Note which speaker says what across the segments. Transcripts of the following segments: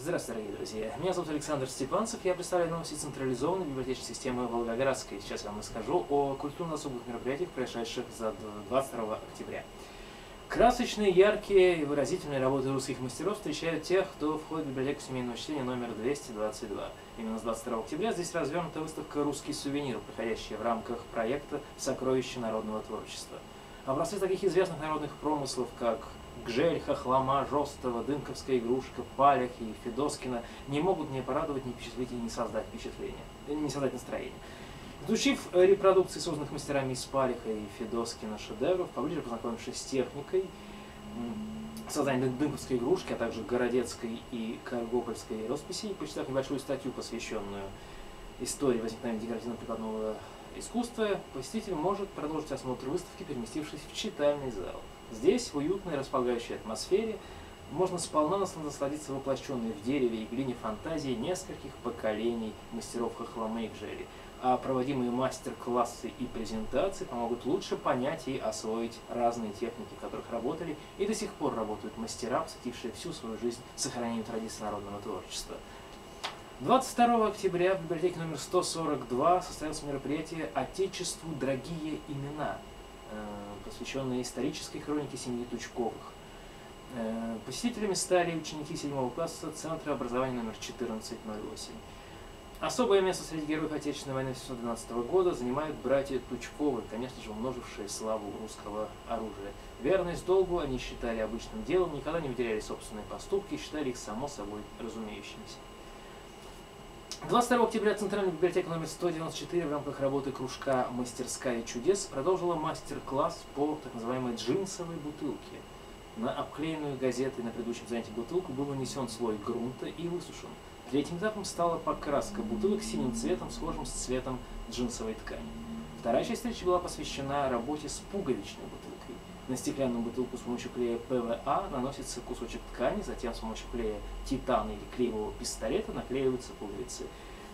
Speaker 1: Здравствуйте, дорогие друзья! Меня зовут Александр Степанцев, я представляю новости централизованной библиотечной системы Волгоградской. Сейчас я вам расскажу о культурно-особых мероприятиях, прошедших за 22 октября. Красочные, яркие и выразительные работы русских мастеров встречают тех, кто входит в библиотеку семейного чтения номер 222. Именно с 22 октября здесь развернута выставка «Русский сувенир», проходящая в рамках проекта «Сокровища народного творчества». Образцы таких известных народных промыслов, как Гжель, Хохлома, Жостова, Дымковская игрушка, Палях и Федоскина не могут не порадовать, не впечатлить и не создать впечатление, не создать настроение. Изучив репродукции, созданных мастерами из Палиха и Федоскина шедевров, поближе познакомившись с техникой создания дымковской игрушки, а также городецкой и каргопольской росписей, почитав небольшую статью, посвященную истории возникновения декоративно-прикладного искусства, посетитель может продолжить осмотр выставки, переместившись в читальный зал. Здесь, в уютной, располагающей атмосфере, можно сполна насладиться воплощенной в дереве и глине фантазии нескольких поколений мастеров Хохломы и Гжели, а проводимые мастер-классы и презентации помогут лучше понять и освоить разные техники, в которых работали и до сих пор работают мастера, посвятившие всю свою жизнь сохранению традиций народного творчества. 22 октября в библиотеке номер 142 состоялось мероприятие «Отечеству дорогие имена», посвященное исторической хронике семьи Тучковых. Посетителями стали ученики 7 класса Центра образования номер 1408. Особое место среди героев Отечественной войны 1912 года занимают братья Тучковы, конечно же, умножившие славу русского оружия. Верность долгу они считали обычным делом, никогда не выделяли собственные поступки и считали их само собой разумеющимися. 22 октября Центральная библиотека номер 194 в рамках работы кружка «Мастерская чудес» продолжила мастер-класс по так называемой джинсовой бутылке. На обклеенную газетой на предыдущем занятии бутылку был нанесен слой грунта и высушен. Третьим этапом стала покраска бутылок синим цветом, схожим с цветом джинсовой ткани. Вторая часть встречи была посвящена работе с пуговичной бутылкой. На стеклянную бутылку с помощью клея ПВА наносится кусочек ткани, затем с помощью клея титана или клеевого пистолета наклеиваются пуговицы.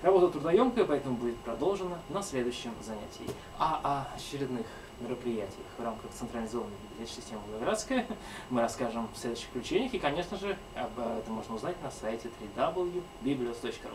Speaker 1: Работа трудоемкая, поэтому будет продолжена на следующем занятии. А о очередных мероприятиях в рамках централизованной библиотечной системы Волгоградская мы расскажем в следующих включениях. И, конечно же, об этом можно узнать на сайте www.biblios.ru.